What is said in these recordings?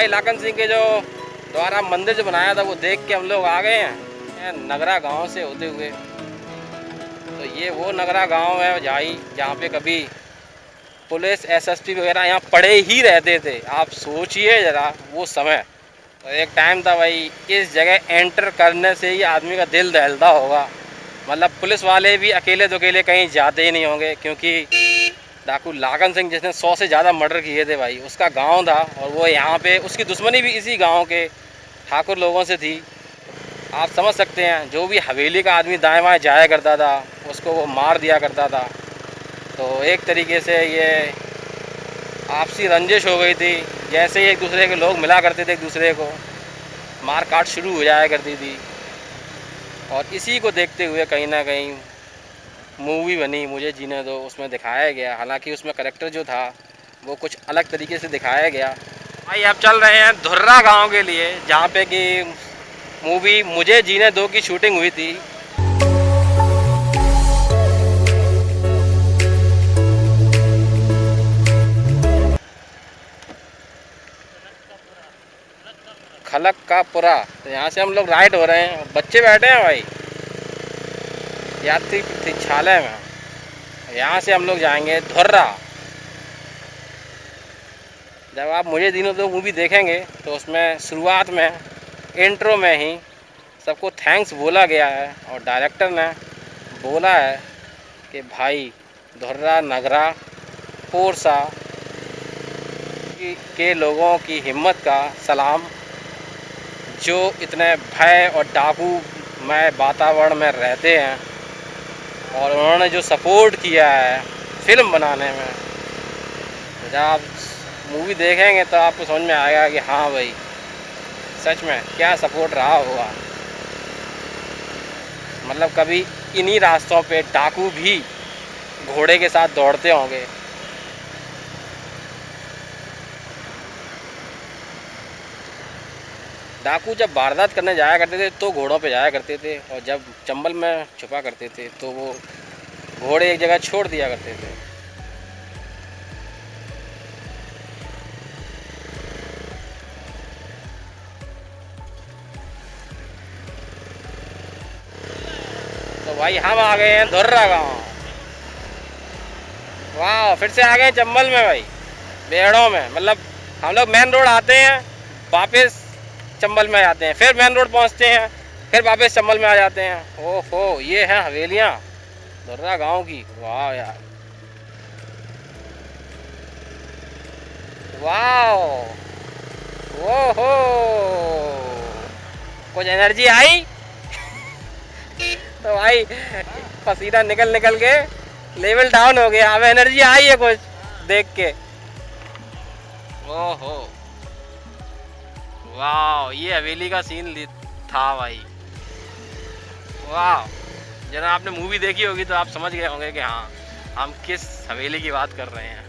भाई लाखन सिंह के जो द्वारा मंदिर जो बनाया था वो देख के हम लोग आ गए हैं नगरा गांव से होते हुए। तो ये वो नगरा गांव है जहाँ पे कभी पुलिस एसएसपी वगैरह यहाँ पड़े ही रहते थे। आप सोचिए ज़रा वो समय। तो एक टाइम था भाई, इस जगह एंटर करने से ही आदमी का दिल दहलता होगा। मतलब पुलिस वाले भी अकेले तो अकेले कहीं जाते ही नहीं होंगे, क्योंकि डाकू लाखन सिंह जिसने 100 से ज़्यादा मर्डर किए थे भाई, उसका गांव था और वो यहाँ पे उसकी दुश्मनी भी इसी गांव के ठाकुर लोगों से थी। आप समझ सकते हैं, जो भी हवेली का आदमी दाएं बाएं जाया करता था उसको वो मार दिया करता था। तो एक तरीके से ये आपसी रंजिश हो गई थी। जैसे ही एक दूसरे के लोग मिला करते थे, एक दूसरे को मार काट शुरू हो जाया करती थी। और इसी को देखते हुए कहीं ना कहीं मूवी बनी मुझे जीने दो, उसमें दिखाया गया। हालांकि उसमें करैक्टर जो था वो कुछ अलग तरीके से दिखाया गया। भाई अब चल रहे हैं धुर्रा गांव के लिए, जहाँ पे कि मूवी मुझे जीने दो की शूटिंग हुई थी। खलक का पुरा। तो यहाँ से हम लोग राइड हो रहे हैं, बच्चे बैठे हैं भाई यात्री प्रतीक्षालय में। यहाँ से हम लोग जाएंगे धुर्रा। जब आप मुझे दिनों तो मूवी देखेंगे तो उसमें शुरुआत में इंट्रो में ही सबको थैंक्स बोला गया है और डायरेक्टर ने बोला है कि भाई धुर्रा नगरा पोरसा के लोगों की हिम्मत का सलाम, जो इतने भय और डाकूमय वातावरण में रहते हैं और उन्होंने जो सपोर्ट किया है फिल्म बनाने में। तो जब आप मूवी देखेंगे तो आपको समझ में आएगा कि हाँ भाई सच में क्या सपोर्ट रहा होगा। मतलब कभी इन्हीं रास्तों पे डाकू भी घोड़े के साथ दौड़ते होंगे। डाकू जब वारदात करने जाया करते थे तो घोड़ों पे जाया करते थे, और जब चंबल में छुपा करते थे तो वो घोड़े एक जगह छोड़ दिया करते थे। तो भाई हम आ गए हैं धुर्रा गांव। वाह, फिर से आ गए चंबल में भाई, बेहड़ों में। मतलब हम लोग मेन रोड आते हैं, वापस चंबल में आते हैं, फिर मेन रोड पहुंचते हैं, फिर वापस चंबल में आ जाते हैं। ओहो, ये है हवेलियाँ धुर्रा गांव की। वाह यार, वाह, ओहो, कुछ एनर्जी आई तो भाई पसीना निकल निकल के लेवल डाउन हो गया। अब एनर्जी आई है कुछ देख के। ओहो, वाह, ये हवेली का सीन था भाई। वाह, जब आपने मूवी देखी होगी तो आप समझ गए होंगे कि हाँ हम किस हवेली की बात कर रहे हैं।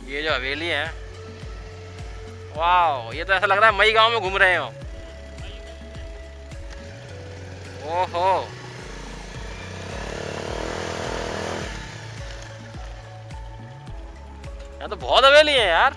ये जो हवेली है, वाह, ये तो ऐसा लग रहा है मई गांव में घूम रहे हो। ओहो, यहाँ तो बहुत हवेली है यार।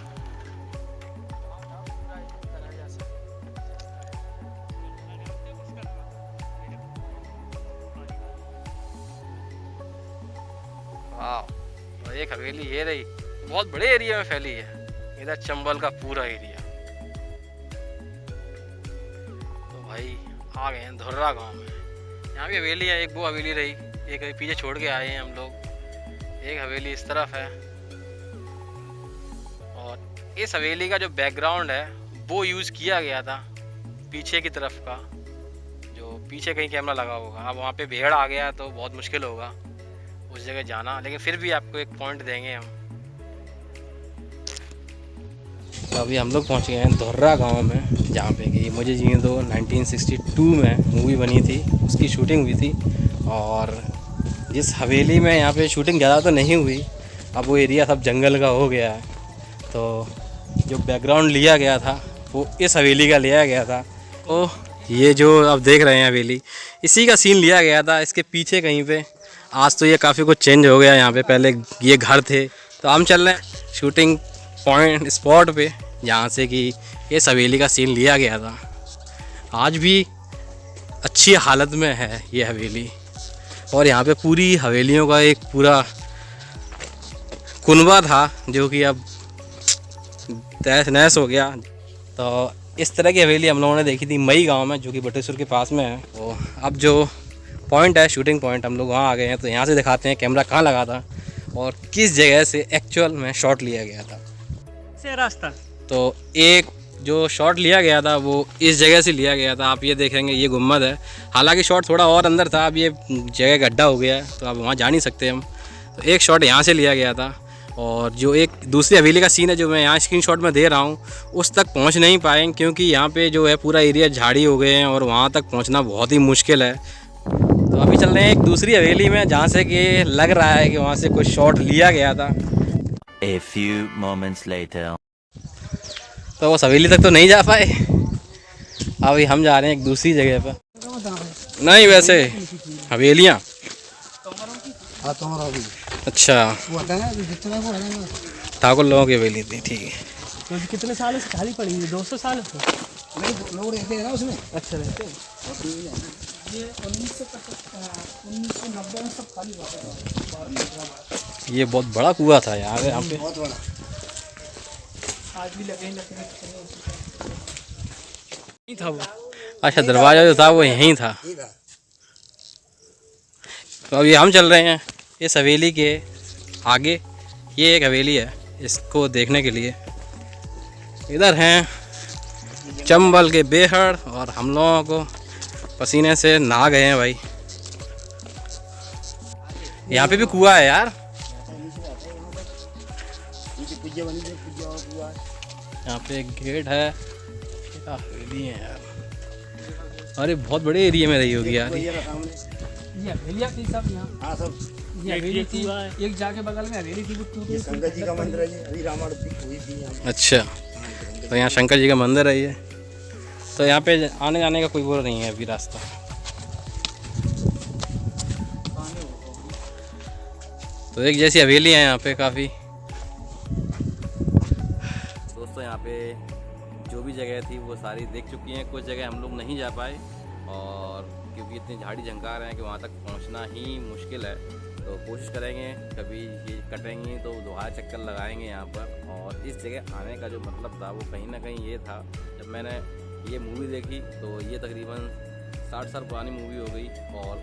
वाह, एक हवेली ये रही, बहुत बड़े एरिया में फैली है। इधर चंबल का पूरा एरिया। तो भाई आ गए हैं धुर्रा गांव में। यहाँ भी हवेली है, एक वो हवेली रही, एक अभी पीछे छोड़ के आए हैं हम लोग। एक हवेली इस तरफ है, और इस हवेली का जो बैकग्राउंड है वो यूज़ किया गया था पीछे की तरफ का, जो पीछे कहीं कैमरा लगा होगा। अब वहाँ पे भीड़ आ गया तो बहुत मुश्किल होगा उस जगह जाना, लेकिन फिर भी आपको एक पॉइंट देंगे हम। तो अभी हम लोग पहुँच गए हैं धुर्रा गांव में, जहाँ पे कि मुझे जीने दो 1962 में मूवी बनी थी, उसकी शूटिंग हुई थी। और जिस हवेली में यहाँ पे शूटिंग ज़्यादा तो नहीं हुई, अब वो एरिया सब जंगल का हो गया है। तो जो बैकग्राउंड लिया गया था वो इस हवेली का लिया गया था। तो ये जो आप देख रहे हैं हवेली, इसी का सीन लिया गया था। इसके पीछे कहीं पे आज तो ये काफ़ी कुछ चेंज हो गया। यहाँ पे पहले ये घर थे। तो हम चल रहे हैं शूटिंग पॉइंट स्पॉट पे, जहाँ से कि इस हवेली का सीन लिया गया था। आज भी अच्छी हालत में है ये हवेली, और यहाँ पे पूरी हवेलियों का एक पूरा कुनबा था जो कि अब तहस नहस हो गया। तो इस तरह की हवेली हम लोगों ने देखी थी मई गांव में, जो कि बटेश्वर के पास में है। तो अब जो पॉइंट है, शूटिंग पॉइंट, हम लोग वहाँ आ गए हैं। तो यहाँ से दिखाते हैं कैमरा कहाँ लगा था और किस जगह से एक्चुअल में शॉट लिया गया था। से रास्ता तो एक जो शॉट लिया गया था वो इस जगह से लिया गया था। आप ये देखेंगे ये गुम्बद है, हालांकि शॉट थोड़ा और अंदर था, अब ये जगह गड्ढा हो गया है तो अब वहाँ जा नहीं सकते हम। तो एक शॉट यहाँ से लिया गया था, और जो एक दूसरी हवेली का सीन है जो मैं यहाँ स्क्रीनशॉट में दे रहा हूँ, उस तक पहुँच नहीं पाएंगे क्योंकि यहाँ पे जो है पूरा एरिया झाड़ी हो गए हैं और वहाँ तक पहुँचना बहुत ही मुश्किल है। तो अभी चल रहे हैं एक दूसरी हवेली में जहाँ से कि लग रहा है कि वहाँ से कुछ शॉट लिया गया था। A few moments later. तो वो हवेली तक तो नहीं जा पाए, अभी हम जा रहे हैं एक दूसरी जगह पर। नहीं वैसे हवेलियाँ, अच्छा ठाकुर लोगों की हवेली थी, ठीक है। तो कितने सालों से खाली पड़ी है? 200 साल से लोग रहते हैं ना उसमें। अच्छा रहते हैं। ये 1990 में सब खाली हुआ था। ये बहुत बड़ा कुआं था यार यहाँ पे, बहुत बड़ा। आज भी लगे नहीं था वो। अच्छा दरवाजा जो था वो यहीं था। तो अभी हम चल रहे हैं इस हवेली के आगे। ये एक हवेली है, इसको देखने के लिए इधर हैं चंबल के बेहड़, और हम लोगों को पसीने से नहा गए हैं भाई। यहाँ पे भी कुआं है यार, यहाँ पे एक गेट है। क्या हवेली है यार, अरे बहुत बड़े एरिया में रही होगी यार। ये हवेलियाँ थी सब यहाँ। हाँ सब। ये हवेली थी, एक जाके बगल में हवेली थी, वो शंकर जी का मंदिर है जी, अभी रामायण हुई थी यहाँ। अच्छा, तो यहाँ शंकर जी का मंदिर है ये। तो यहाँ पे आने जाने का कोई वो नहीं है अभी रास्ता। तो एक जैसी हवेली है यहाँ पे काफ़ी। दोस्तों यहाँ पे जो भी जगह थी वो सारी देख चुकी हैं, कुछ जगह हम लोग नहीं जा पाए और क्योंकि इतनी झाड़ी झंकार हैं कि वहाँ तक पहुँचना ही मुश्किल है। तो कोशिश करेंगे कभी ये कटेंगे तो दोबारा चक्कर लगाएंगे यहाँ पर। और इस जगह आने का जो मतलब था वो कहीं ना कहीं ये था, जब मैंने ये मूवी देखी तो ये तकरीबन 60 साल पुरानी मूवी हो गई, और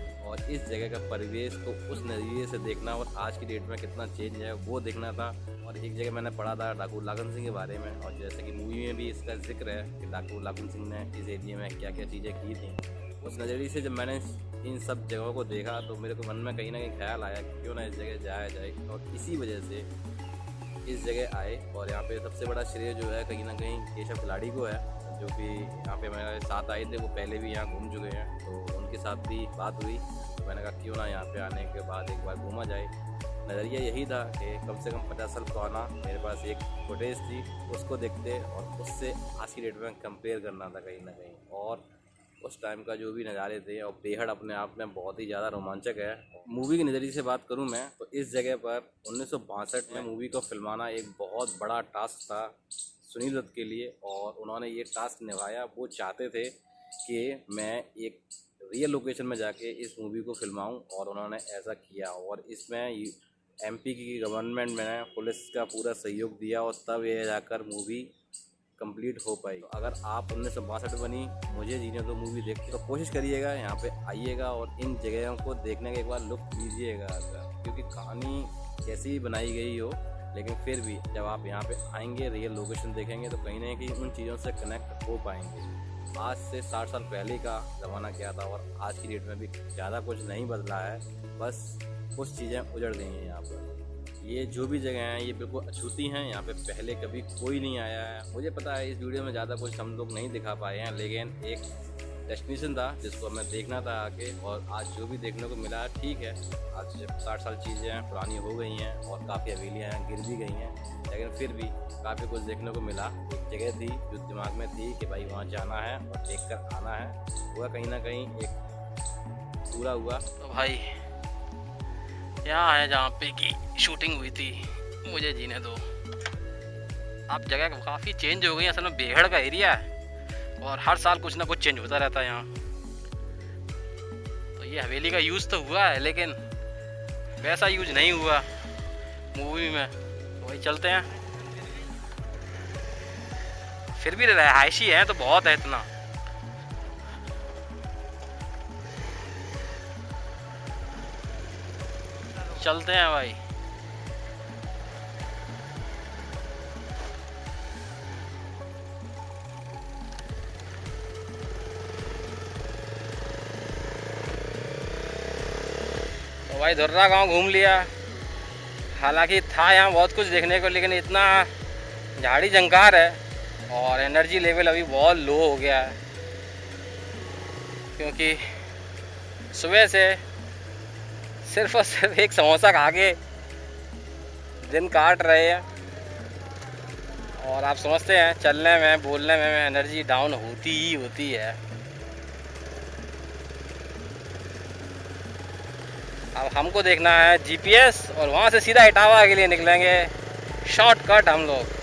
इस जगह का परिवेश को उस नज़रिए से देखना और आज की डेट में कितना चेंज है वो देखना था। और एक जगह मैंने पढ़ा था ठाकुर लागन सिंह के बारे में, और जैसे कि मूवी में भी इसका जिक्र है कि ठाकुर लागन सिंह ने इस एरिया में क्या क्या चीज़ें की थी। उस नज़रिए से जब मैंने इन सब जगहों को देखा तो मेरे को मन में कहीं ना कहीं ख्याल आया कि क्यों ना इस जगह जाया जाए, और इसी वजह से इस जगह आए। और यहाँ पे सबसे बड़ा श्रेय जो है कहीं ना कहीं केशव खिलाड़ी को है, जो कि यहाँ पे मेरे साथ आए थे, वो पहले भी यहाँ घूम चुके हैं। तो उनके साथ भी बात हुई तो मैंने कहा क्यों ना यहाँ पे आने के बाद एक बार घूमा जाए। नज़रिया यही था कि कम से कम 50 साल पुराना मेरे पास एक फुटेज थी, उसको देखते और उससे आज की डेट में कंपेयर करना था कहीं ना कहीं। और उस टाइम का जो भी नज़ारे थे, और बेहड़ अपने आप में बहुत ही ज़्यादा रोमांचक है। मूवी के नज़रिए से बात करूं मैं तो इस जगह पर 1962 में मूवी को फिल्माना एक बहुत बड़ा टास्क था सुनील दत्त के लिए, और उन्होंने ये टास्क निभाया। वो चाहते थे कि मैं एक रियल लोकेशन में जाके इस मूवी को फिल्माऊं, और उन्होंने ऐसा किया। और इसमें एमपी की गवर्नमेंट में पुलिस का पूरा सहयोग दिया, और तब ये जाकर मूवी कंप्लीट हो पाई। तो अगर आप 1962 बनी मुझे जीने दो मूवी देखते तो कोशिश करिएगा, यहाँ पे आइएगा और इन जगहों को देखने के एक बार लुत्फ लीजिएगा, क्योंकि कहानी कैसी भी बनाई गई हो लेकिन फिर भी जब आप यहाँ पे आएंगे रियल लोकेशन देखेंगे तो कहीं ना कहीं उन चीज़ों से कनेक्ट हो पाएंगे। आज से 60 साल पहले का ज़माना क्या था और आज की डेट में भी ज़्यादा कुछ नहीं बदला है, बस कुछ चीज़ें उजड़ गई हैं। यहाँ पर ये जो भी जगह हैं ये बिल्कुल अछूती हैं, यहाँ पे पहले कभी कोई नहीं आया है। मुझे पता है इस वीडियो में ज़्यादा कुछ हम लोग नहीं दिखा पाए हैं, लेकिन एक डेस्टिनेशन था जिसको हमें देखना था आके, और आज जो भी देखने को मिला ठीक है। आज 60 साल चीज़ें पुरानी हो गई हैं और काफ़ी हवेलियाँ गिर भी गई हैं, लेकिन फिर भी काफ़ी कुछ देखने को मिला। एक जगह थी जो दिमाग में थी कि भाई वहाँ जाना है और देख कर आना है, वह कहीं ना कहीं एक पूरा हुआ। तो भाई यहाँ है जहाँ पे की शूटिंग हुई थी, मुझे जीने दो। अब जगह काफ़ी चेंज हो गई है, असल में बेहड़ का एरिया है और हर साल कुछ ना कुछ चेंज होता रहता है यहाँ। तो ये हवेली का यूज़ तो हुआ है लेकिन वैसा यूज नहीं हुआ मूवी में, तो वही चलते हैं। फिर भी रहायशी है तो बहुत है इतना। चलते हैं भाई। तो भाई धुर्रा गांव घूम लिया। हालांकि था यहाँ बहुत कुछ देखने को, लेकिन इतना झाड़ी जंकार है और एनर्जी लेवल अभी बहुत लो हो गया है, क्योंकि सुबह से सिर्फ और सिर्फ एक समोसा खा के दिन काट रहे हैं। और आप समझते हैं चलने में बोलने में एनर्जी डाउन होती ही होती है। अब हमको देखना है जीपीएस और वहाँ से सीधा इटावा के लिए निकलेंगे शॉर्टकट हम लोग।